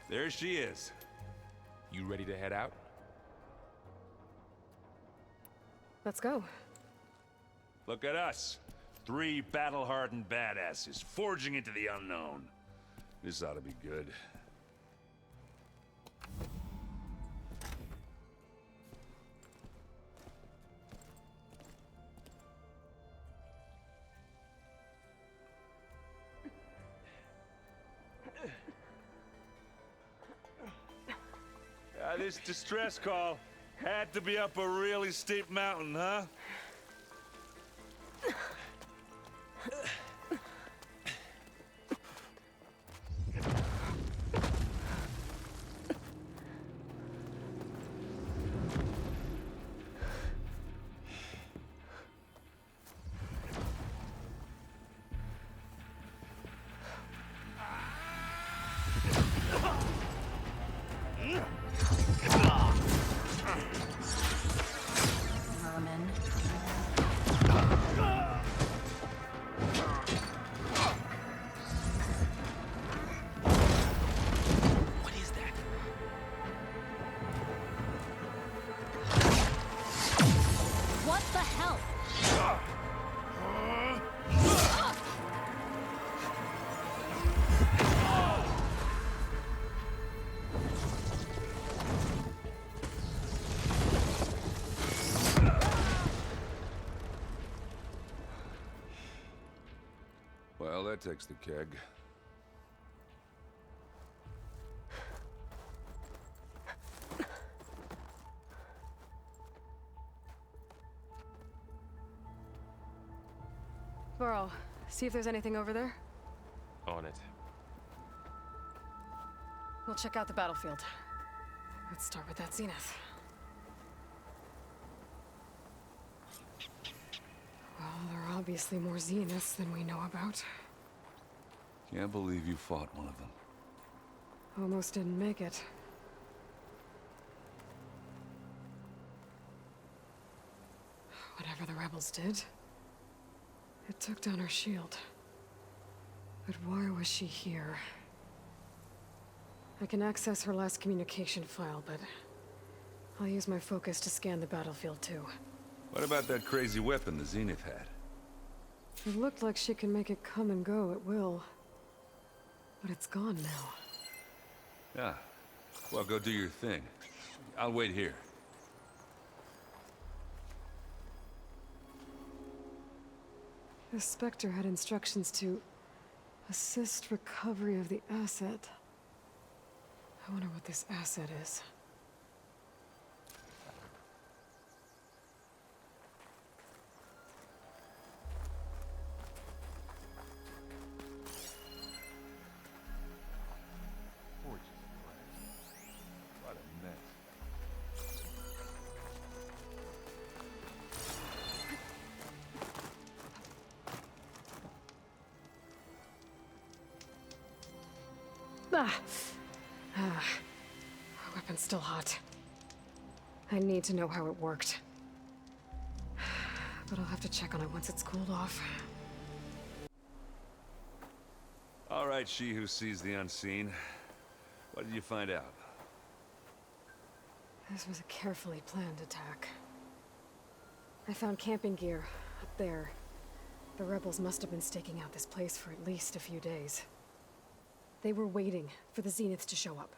There she is. You ready to head out? Let's go. Look at us. 3 battle-hardened badasses forging into the unknown. This ought to be good. This distress call had to be up a really steep mountain, huh? Vermin. What is that? What the hell? Well, that takes the keg. Burrow, see if there's anything over there. On it. We'll check out the battlefield. Let's start with that zenith. Well, there are obviously more zeniths than we know about. Can't believe you fought one of them. Almost didn't make it. Whatever the rebels did, it took down her shield. But why was she here? I can access her last communication file, but I'll use my focus to scan the battlefield too. What about that crazy weapon the Zenith had? It looked like she can make it come and go at will. But it's gone now. Yeah. Well, go do your thing. I'll wait here. The Spectre had instructions to assist recovery of the asset. I wonder what this asset is. What a mess. Our weapon's still hot. I need to know how it worked. But I'll have to check on it once it's cooled off. All right, she who sees the unseen. What did you find out? This was a carefully planned attack. I found camping gear up there. The rebels must have been staking out this place for at least a few days. They were waiting for the Zeniths to show up.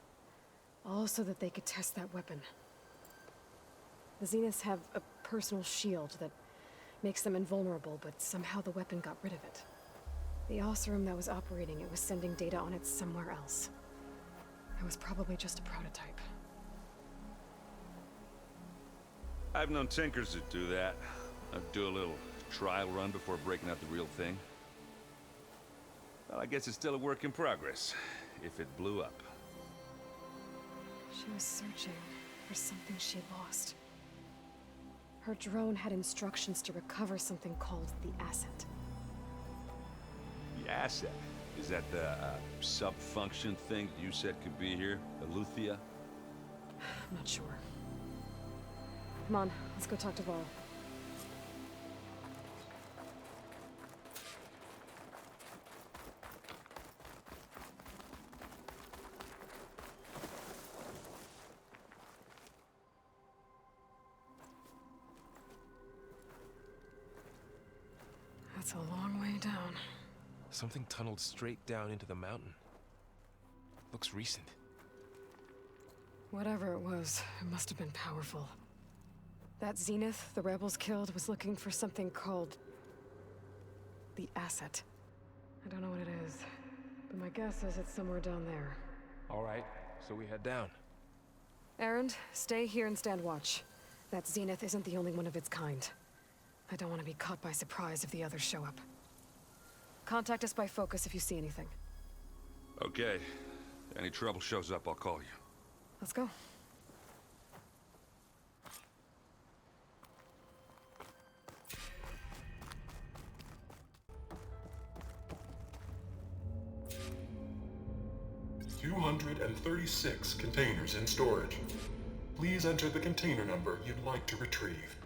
All so that they could test that weapon. The Zeniths have a personal shield that makes them invulnerable, but somehow the weapon got rid of it. The Oseram that was operating it was sending data on it somewhere else. It was probably just a prototype. I've known tinkers that do that. I'd do a little trial run before breaking out the real thing. Well, I guess it's still a work in progress, if it blew up. She was searching for something she lost. Her drone had instructions to recover something called the asset. The asset? Is that the sub-function thing that you said could be here? The Luthia? I'm not sure. Come on, let's go talk to Vol. That's a long way down. Something tunneled straight down into the mountain. Looks recent. Whatever it was, it must have been powerful. That Zenith the rebels killed was looking for something called... the Asset. I don't know what it is, but my guess is it's somewhere down there. All right, so we head down. Erend, stay here and stand watch. That Zenith isn't the only one of its kind. I don't want to be caught by surprise if the others show up. Contact us by focus if you see anything. Okay. Any trouble shows up, I'll call you. Let's go. "236 containers in storage. Please enter the container number you'd like to retrieve."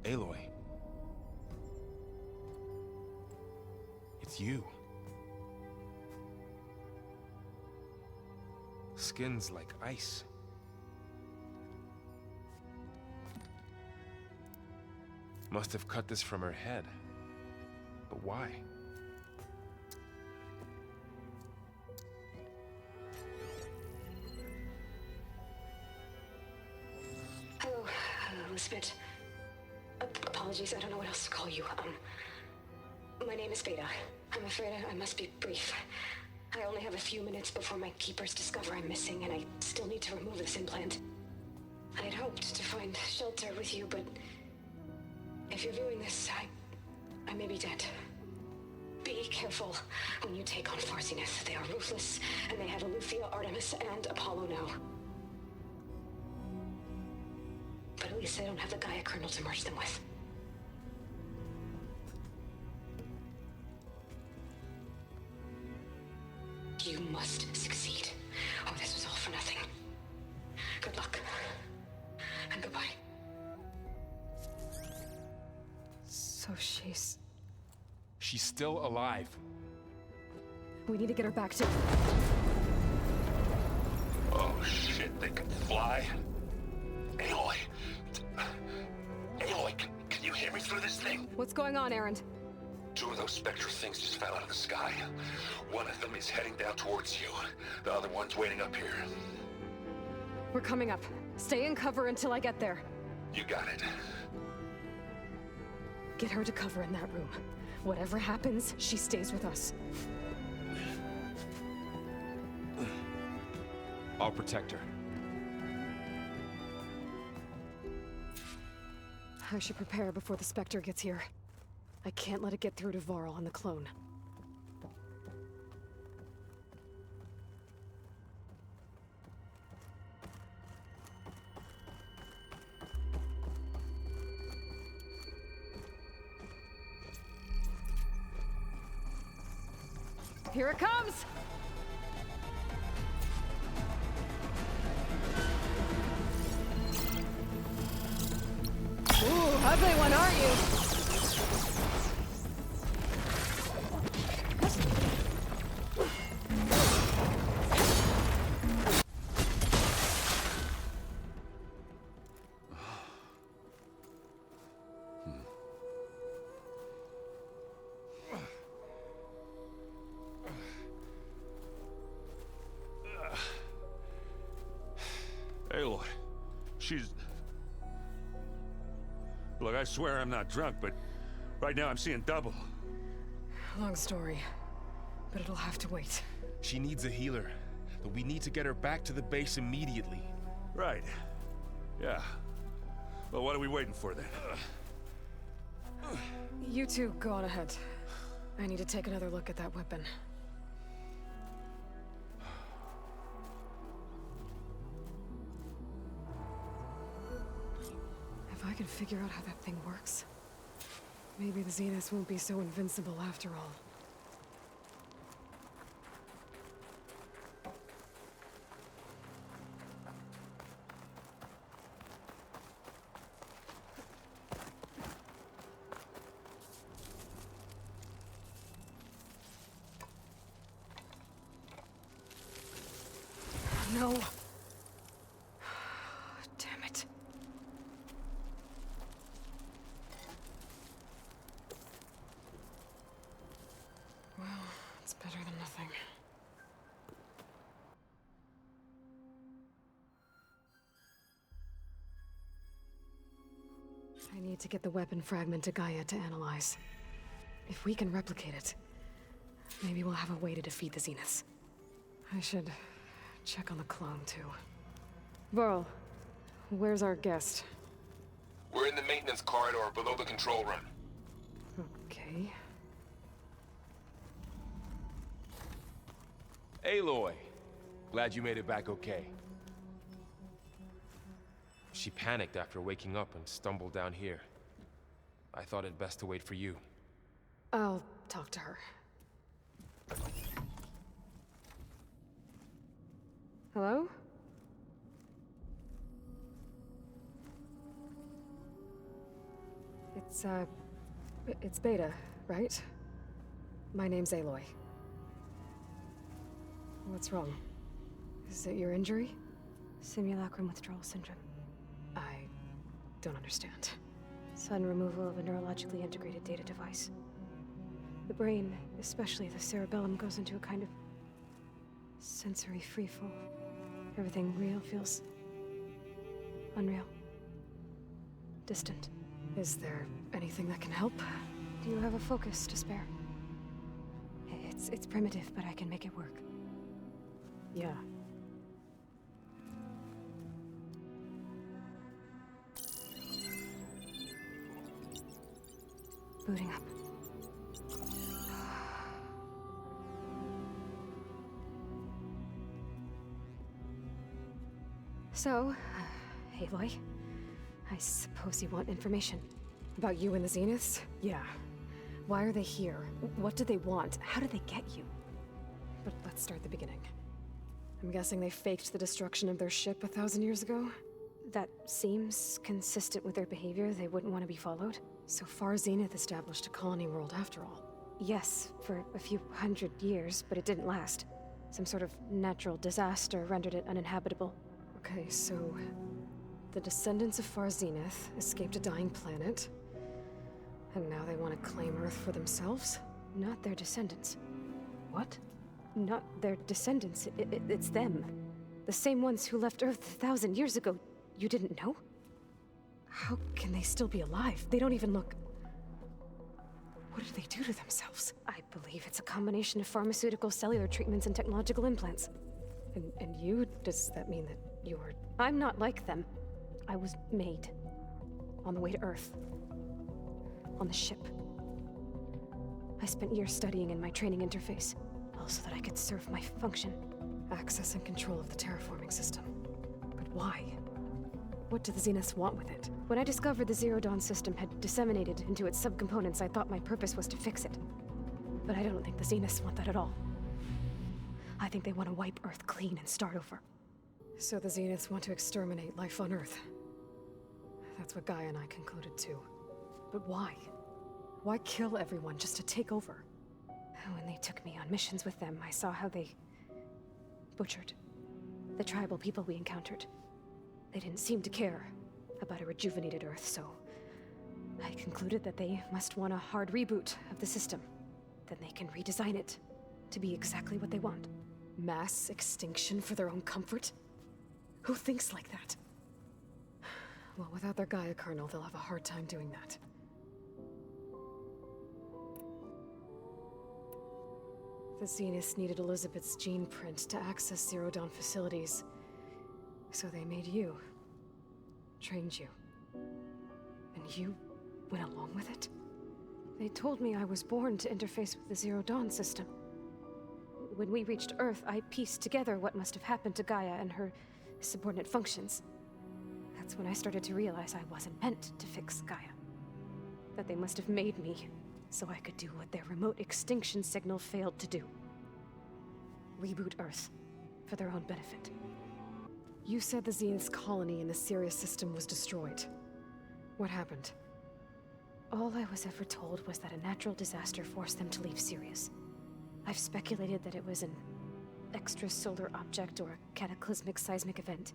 Aloy. It's you. Skin's like ice. Must have cut this from her head. But why? Hello, Elizabeth. Apologies, I don't know what else to call you. My name is Beta. I'm afraid I must be brief. I only have a few minutes before my keepers discover I'm missing, and I still need to remove this implant. I had hoped to find shelter with you, but if you're viewing this, I may be dead. Be careful when you take on Far Zenith. They are ruthless, and they have Aletheia, Artemis, and Apollo now. But at least they don't have the Gaia kernel to merge them with. You must succeed, or this was all for nothing. Good luck. And goodbye. So she's... She's still alive. We need to get her back to... Oh shit, they can fly? Aloy! Aloy, can you hear me through this thing? What's going on, Erend? Two of those spectral things just fell out of the sky. One of them is heading down towards you. The other one's waiting up here. We're coming up. Stay in cover until I get there. You got it. Get her to cover in that room. Whatever happens, she stays with us. I'll protect her. I should prepare before the Spectre gets here. I can't let it get through to Varl and the clone. Here it comes! Ooh, ugly one, are you? Aloy, she's... Look, I swear I'm not drunk, but right now I'm seeing double. Long story, but it'll have to wait. She needs a healer, but we need to get her back to the base immediately. Right. Yeah. Well, what are we waiting for then? You two go on ahead. I need to take another look at that weapon. If I can figure out how that thing works, maybe the Zeniths won't be so invincible after all. No. Damn it. Well, it's better than nothing. I need to get the weapon fragment to Gaia to analyze. If we can replicate it, maybe we'll have a way to defeat the Zeniths. I should check on the clone, too. Varl, where's our guest? We're in the maintenance corridor below the control room. Okay. Aloy, glad you made it back okay. She panicked after waking up and stumbled down here. I thought it best to wait for you. I'll talk to her. Hello? It's Beta, right? My name's Aloy. What's wrong? Is it your injury? Simulacrum withdrawal syndrome. I don't understand. Sudden removal of a neurologically integrated data device. The brain, especially the cerebellum, goes into a kind of sensory freefall. Everything real feels unreal. Distant. Is there anything that can help? Do you have a focus to spare? It's primitive, but I can make it work. Yeah. Booting up. So, Aloy, I suppose you want information. About you and the Zeniths? Yeah. Why are they here? What do they want? How did they get you? But let's start at the beginning. I'm guessing they faked the destruction of their ship 1,000 years ago? That seems consistent with their behavior. They wouldn't want to be followed. So far, Zenith established a colony world after all. Yes, for a few hundred years, but it didn't last. Some sort of natural disaster rendered it uninhabitable. Okay, so the descendants of Far Zenith escaped a dying planet, and now they want to claim Earth for themselves? Not their descendants. What? Not their descendants. It's them. The same ones who left Earth 1,000 years ago. You didn't know? How can they still be alive? They don't even look... What did they do to themselves? I believe it's a combination of pharmaceutical, cellular treatments, and technological implants. And you? Does that mean that you're... I'm not like them. I was made. On the way to Earth. On the ship. I spent years studying in my training interface, all so that I could serve my function. Access and control of the terraforming system. But why? What do the Zeniths want with it? When I discovered the Zero Dawn system had disseminated into its subcomponents, I thought my purpose was to fix it. But I don't think the Zeniths want that at all. I think they want to wipe Earth clean and start over. So the Zeniths want to exterminate life on Earth. That's what Gaia and I concluded too. But why? Why kill everyone just to take over? When they took me on missions with them, I saw how they butchered the tribal people we encountered. They didn't seem to care about a rejuvenated Earth, so I concluded that they must want a hard reboot of the system. Then they can redesign it to be exactly what they want. Mass extinction for their own comfort? Who thinks like that? Well, without their Gaia kernel, they'll have a hard time doing that. The Zeniths needed Elizabeth's gene print to access Zero Dawn facilities. So they made you. Trained you. And you went along with it? They told me I was born to interface with the Zero Dawn system. When we reached Earth, I pieced together what must have happened to Gaia and her subordinate functions. That's when I started to realize I wasn't meant to fix Gaia. That they must have made me so I could do what their remote extinction signal failed to do. Reboot Earth, for their own benefit. You said the Zenith's colony in the Sirius system was destroyed. What happened? All I was ever told was that a natural disaster forced them to leave Sirius. I've speculated that it was an extrasolar object or a cataclysmic seismic event.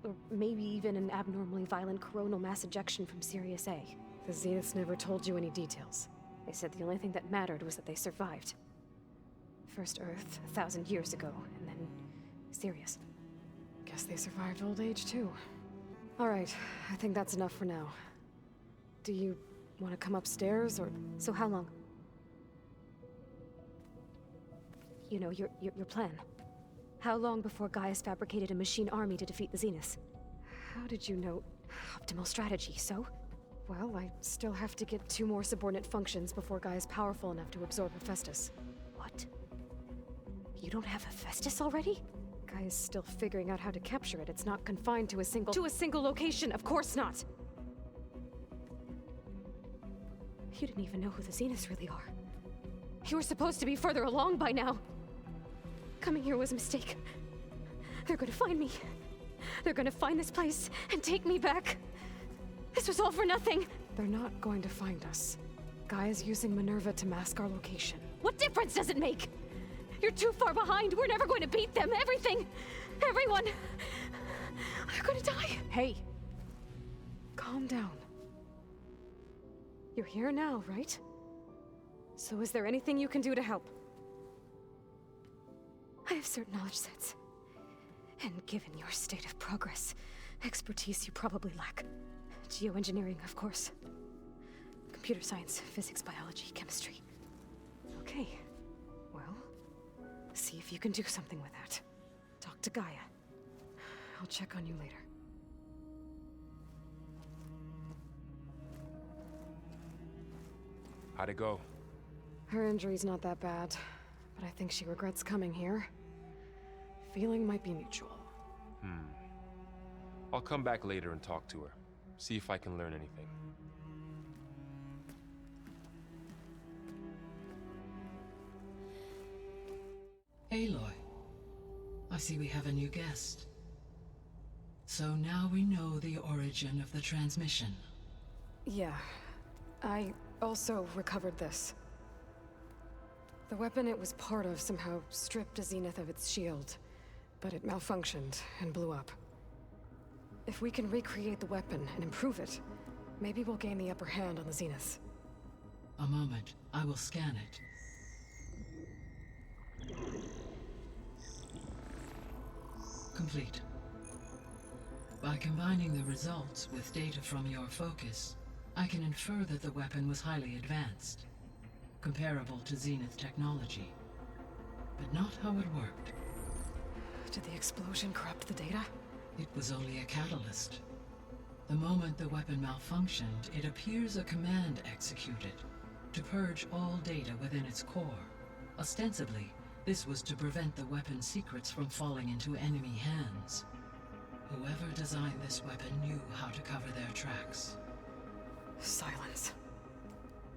Or maybe even an abnormally violent coronal mass ejection from Sirius A. The Zeniths never told you any details. They said the only thing that mattered was that they survived. First Earth, 1,000 years ago, and then Sirius. Guess they survived old age too. Alright, I think that's enough for now. Do you want to come upstairs, or...? So how long? You know, your plan. How long before Gaia's fabricated a machine army to defeat the Zeniths? How did you know? Optimal strategy, so? Well, I still have to get 2 more subordinate functions before Gaia's powerful enough to absorb Hephaestus. What? You don't have Hephaestus already? Gaia's still figuring out how to capture it. It's not confined to a single... To a single location, of course not! You didn't even know who the Zeniths really are. You were supposed to be further along by now. Coming here was a mistake. They're gonna find me. They're gonna find this place and take me back. This was all for nothing. They're not going to find us. Gaia's using Minerva to mask our location. What difference does it make? You're too far behind. We're never going to beat them. Everything. Everyone. They're gonna die. Hey. Calm down. You're here now, right? So is there anything you can do to help? I have certain knowledge sets. And given your state of progress, expertise you probably lack. Geoengineering, of course. Computer science, physics, biology, chemistry. Okay. Well, see if you can do something with that. Talk to Gaia. I'll check on you later. How'd it go? Her injury's not that bad, but I think she regrets coming here. Feeling might be mutual. I'll come back later and talk to her. See if I can learn anything. Aloy, I see we have a new guest. So now we know the origin of the transmission. Yeah. I also recovered this. The weapon it was part of somehow stripped a Zenith of its shield, but it malfunctioned and blew up. If we can recreate the weapon and improve it, maybe we'll gain the upper hand on the Zeniths. A moment, I will scan it. Complete. By combining the results with data from your focus, I can infer that the weapon was highly advanced, comparable to Zenith technology, but not how it worked. Did the explosion corrupt the data? It was only a catalyst. The moment the weapon malfunctioned, it appears a command executed to purge all data within its core. Ostensibly, this was to prevent the weapon's secrets from falling into enemy hands. Whoever designed this weapon knew how to cover their tracks. Silence.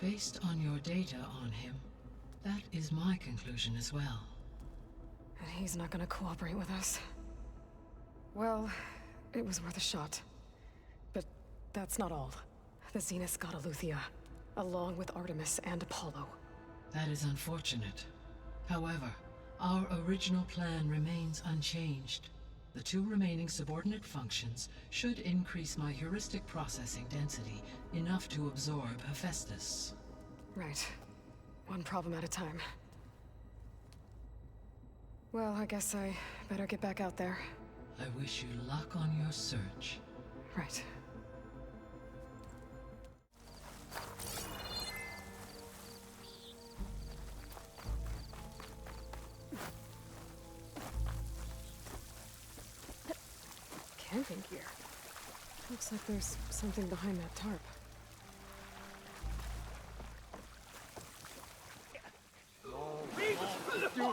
Based on your data on him, that is my conclusion as well. And he's not gonna cooperate with us. Well, it was worth a shot. But that's not all. The Zeniths got Eleuthia, along with Artemis and Apollo. That is unfortunate. However, our original plan remains unchanged. The 2 remaining subordinate functions should increase my heuristic processing density enough to absorb Hephaestus. Right. One problem at a time. Well, I guess I better get back out there. I wish you luck on your search. Right. Camping gear. Looks like there's something behind that tarp. I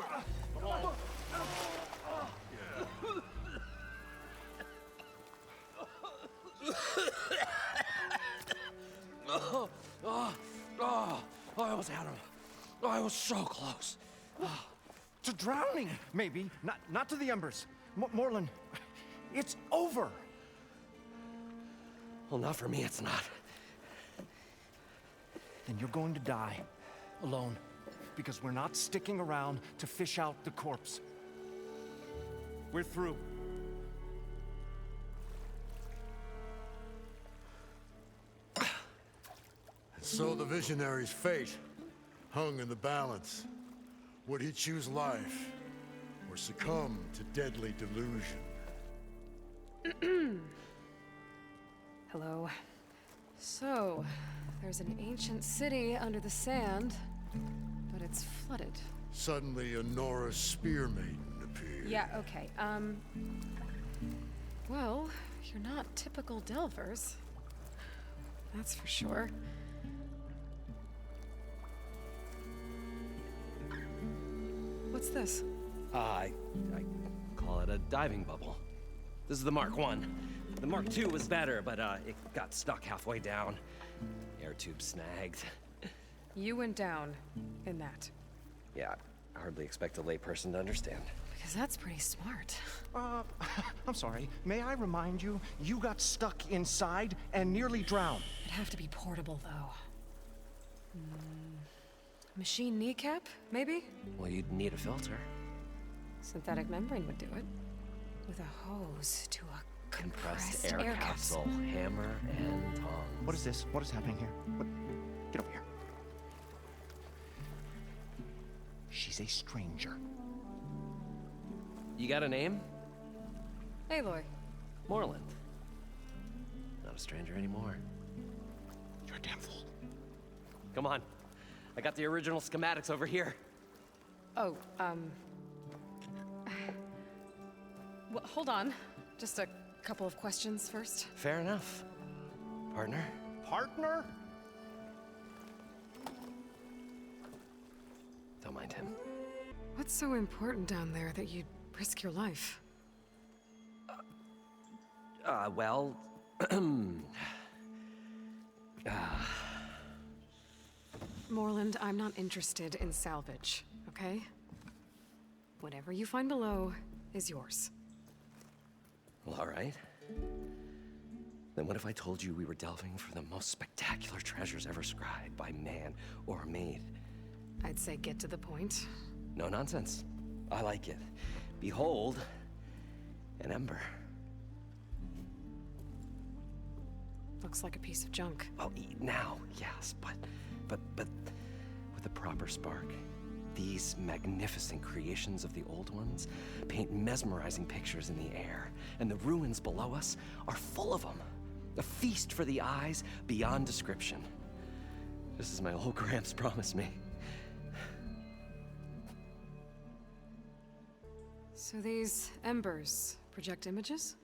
almost had him. I was so close. To drowning, maybe. Not to the embers. Moreland, it's over. Well, not for me, it's not. Then you're going to die. Alone. Because we're not sticking around to fish out the corpse. We're through. So the visionary's fate hung in the balance. Would he choose life or succumb to deadly delusion? Hello. So, there's an ancient city under the sand, but it's flooded. Suddenly, a Nora spear maiden appeared. Yeah, okay. Well, you're not typical Delvers. That's for sure. What's this? I call it a diving bubble. This is the Mark I. The Mark II was better, but it got stuck halfway down. Air tube snagged. You went down in that. Yeah, I hardly expect a layperson to understand. Because that's pretty smart. I'm sorry. May I remind you, you got stuck inside and nearly drowned. It'd have to be portable, though. Machine kneecap, maybe? Well, you'd need a filter. Synthetic membrane would do it. With a hose to a compressed air capsule. Hammer and tongs. What is this? What is happening here? What? Get over here. She's a stranger. You got a name? Aloy. Moreland. Not a stranger anymore. You're a damn fool. Come on. I got the original schematics over here. Oh, well, hold on. Just a couple of questions first. Fair enough. Partner? Partner? Don't mind him. What's so important down there that you'd risk your life? Well... Moreland, I'm not interested in salvage, okay? Whatever you find below is yours. Well, all right. Then what if I told you we were delving for the most spectacular treasures ever scribed by man or maid? I'd say get to the point. No nonsense. I like it. Behold, an ember. Looks like a piece of junk. Well, now, yes, but with a proper spark. These magnificent creations of the old ones paint mesmerizing pictures in the air, and the ruins below us are full of them. A feast for the eyes beyond description. Just as my old Gramps promised me. So these embers project images?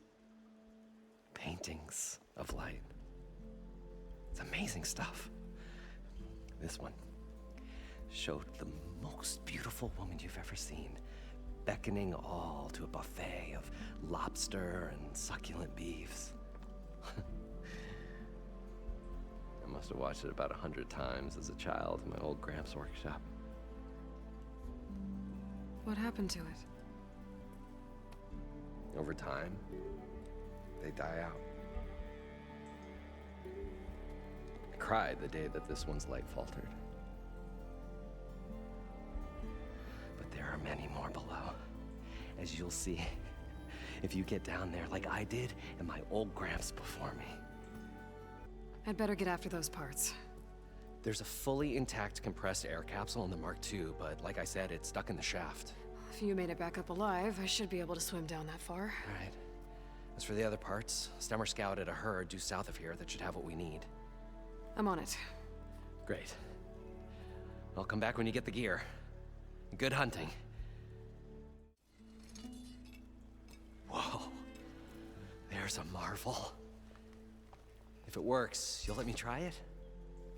Paintings of light. It's amazing stuff. This one showed the most beautiful woman you've ever seen, beckoning all to a buffet of lobster and succulent beefs. I must have watched it about 100 times as a child in my old Gramps workshop. What happened to it? Over time, they die out. I cried the day that this one's light faltered. But there are many more below, as you'll see if you get down there like I did and my old Gramps before me. I'd better get after those parts. There's a fully intact compressed air capsule in the Mark II, but like I said, it's stuck in the shaft. If you made it back up alive, I should be able to swim down that far. All right. As for the other parts, Stemmer scouted a herd due south of here that should have what we need. I'm on it. Great. I'll come back when you get the gear. Good hunting. Whoa. There's a marvel. If it works, you'll let me try it?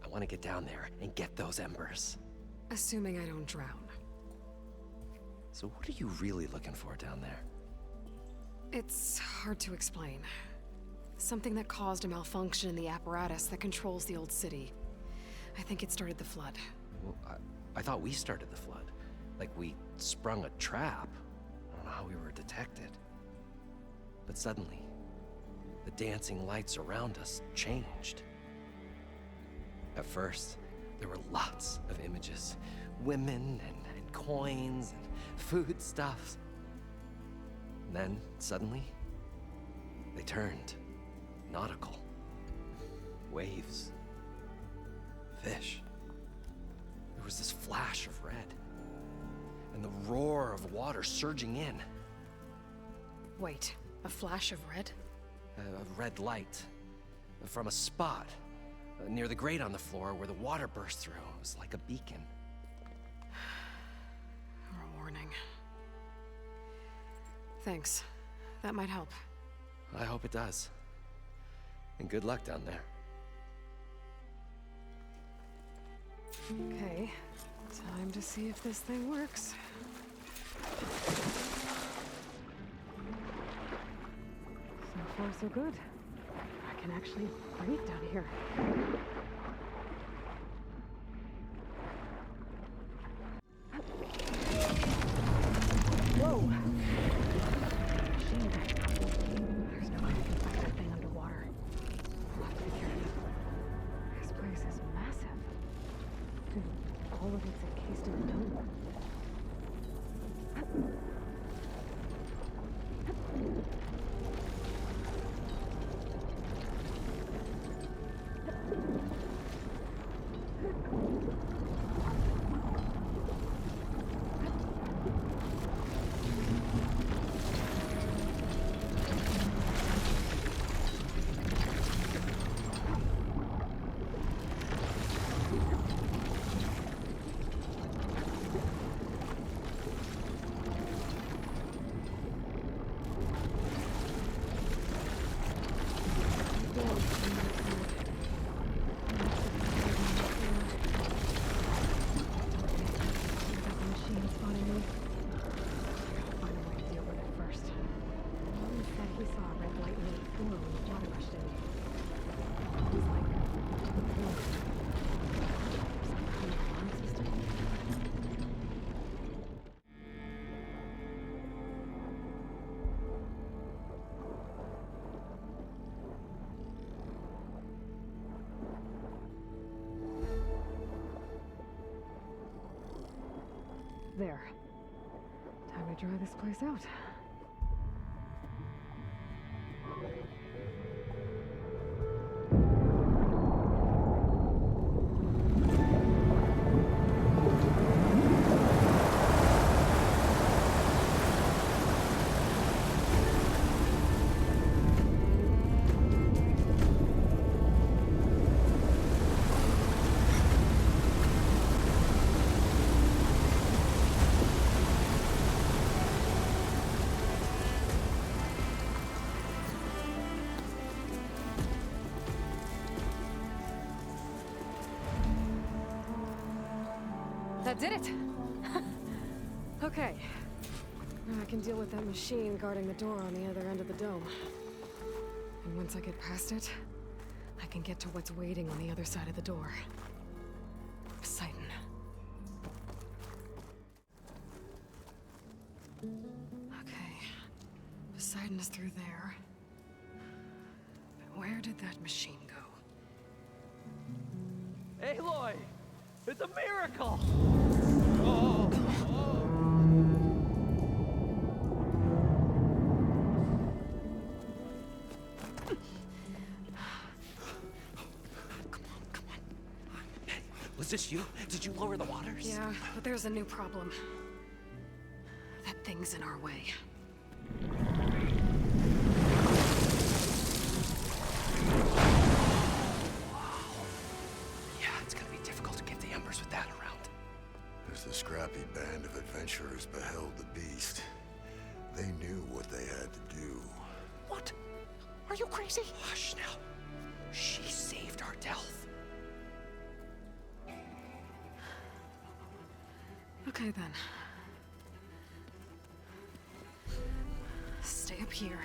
I want to get down there and get those embers. Assuming I don't drown. So what are you really looking for down there? It's hard to explain. Something that caused a malfunction in the apparatus that controls the old city. I think it started the flood. Well, I thought we started the flood. Like we sprung a trap. I don't know how we were detected. But suddenly, the dancing lights around us changed. At first, there were lots of images. Women and coins and foodstuffs. And then, suddenly, they turned nautical. Waves. Fish. There was this flash of red. And the roar of water surging in. Wait, a flash of red? A red light. From a spot. Near the grate on the floor where the water burst through. It was like a beacon. Or a warning. Thanks. That might help. I hope it does. And good luck down there. Okay, time to see if this thing works. So far, so good. I can actually breathe down here. Whoa! Machine. There's no way I can fight that thing underwater. I'll have to be careful. This place is massive. All of it's encased in a dome. There. Time to dry this place out. That did it! Okay. Now I can deal with that machine guarding the door on the other end of the dome. And once I get past it, I can get to what's waiting on the other side of the door. Poseidon. Okay. Poseidon is through there. But where did that machine go? Aloy! It's a miracle! Was this you? Did you lower the waters? Yeah, but there's a new problem. That thing's in our way. Yeah, it's gonna be difficult to get the embers with that around. As the scrappy band of adventurers beheld the beast, they knew what they had to do. What? Are you crazy? Hush now. She saved our Delph. Okay then. stay up here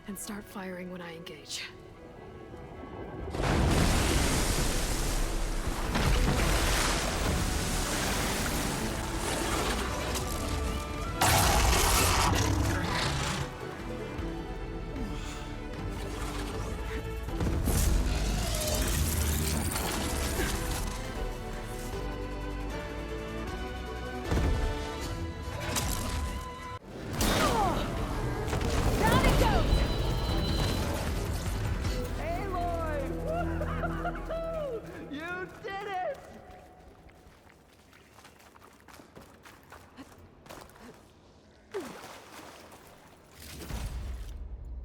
and start firing when I engage.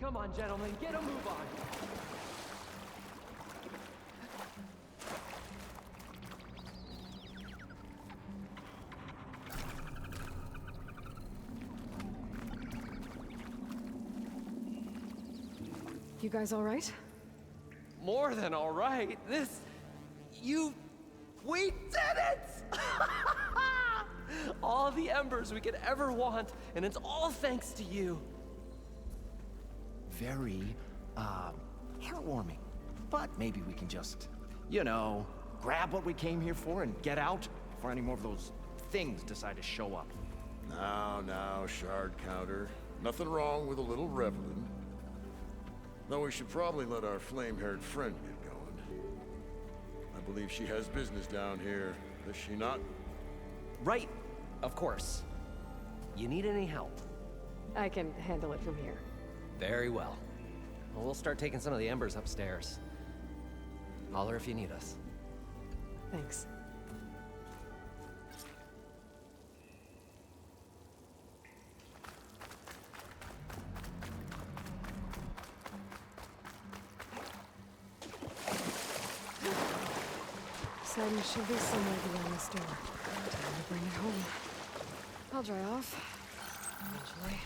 Come on, gentlemen, get a move on. You guys all right? More than all right. We did it! All the embers we could ever want, and it's all thanks to you. Very, heartwarming. But maybe we can just, you know, grab what we came here for and get out before any more of those things decide to show up. Now, shard counter. Nothing wrong with a little reveling. Though we should probably let our flame-haired friend get going. I believe she has business down here, does she not? Right, of course. You need any help? I can handle it from here. Very well. Well, we'll start taking some of the embers upstairs. Holler if you need us. Thanks. Poseidon should be somewhere beyond this door. Time to bring it home. I'll dry off. Eventually.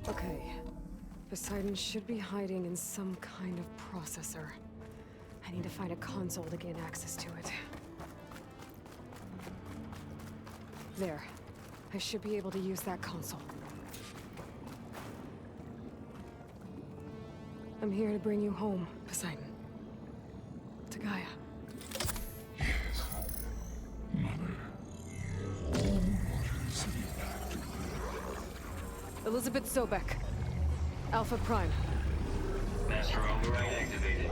Okay. Poseidon should be hiding in some kind of processor. I need to find a console to gain access to it. There. I should be able to use that console. I'm here to bring you home, Poseidon. To Gaia. Elizabeth Sobek. Alpha Prime. Master override activated.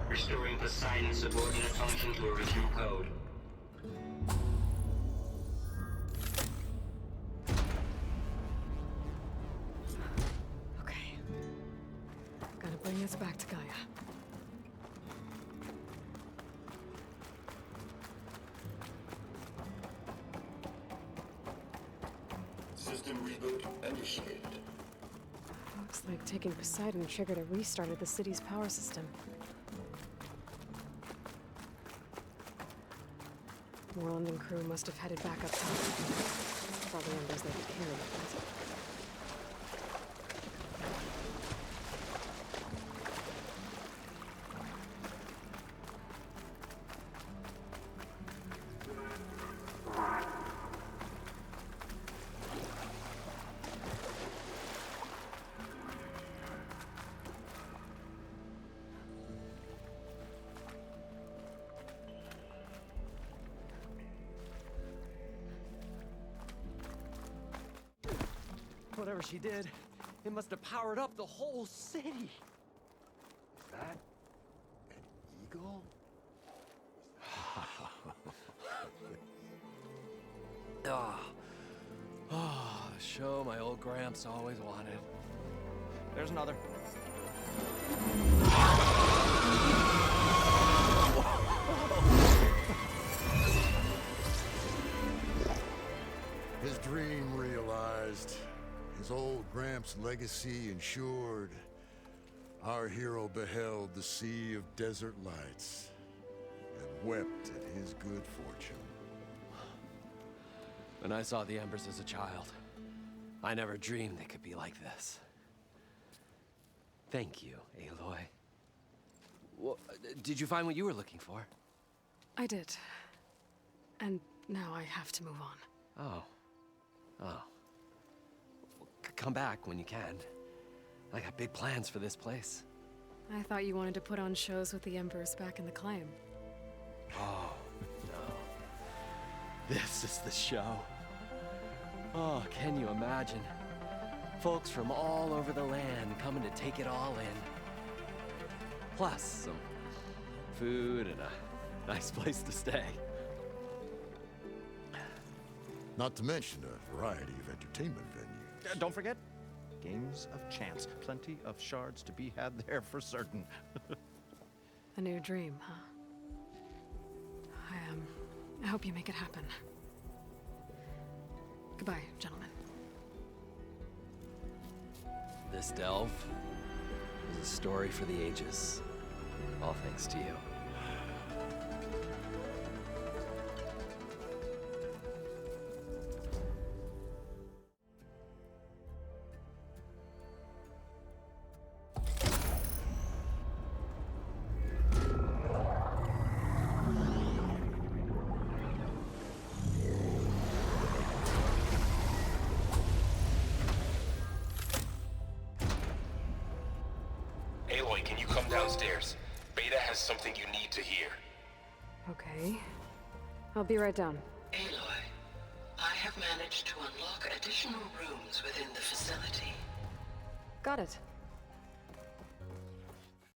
Restoring Poseidon's subordinate function to original code. Okay. Gotta bring this back to Gaia. System reboot initiated. Looks like taking Poseidon triggered a restart of the city's power system. Moreland and crew must have headed back up top. Probably embers they could carry with it. Whatever she did, it must have powered up the whole city. Is that an eagle? The show my old Gramps always wanted. There's another. His dream realized. His old Gramps' legacy ensured. Our hero beheld the sea of desert lights and wept at his good fortune. When I saw the embers as a child, I never dreamed they could be like this. Thank you, Aloy. Well, did you find what you were looking for? I did. And now I have to move on. Oh. Well, come back when you can. I got big plans for this place. I thought you wanted to put on shows with the Embers back in the Claim. Oh, no. This is the show. Oh, can you imagine? Folks from all over the land coming to take it all in. Plus some food and a nice place to stay. Not to mention a variety of entertainment venues. Don't forget, games of chance. Plenty of shards to be had there for certain. A new dream, huh? I hope you make it happen. Goodbye, gentlemen. This delve is a story for the ages. All thanks to you. Aloy, can you come downstairs? Beta has something you need to hear. Okay. I'll be right down. Aloy, I have managed to unlock additional rooms within the facility. Got it.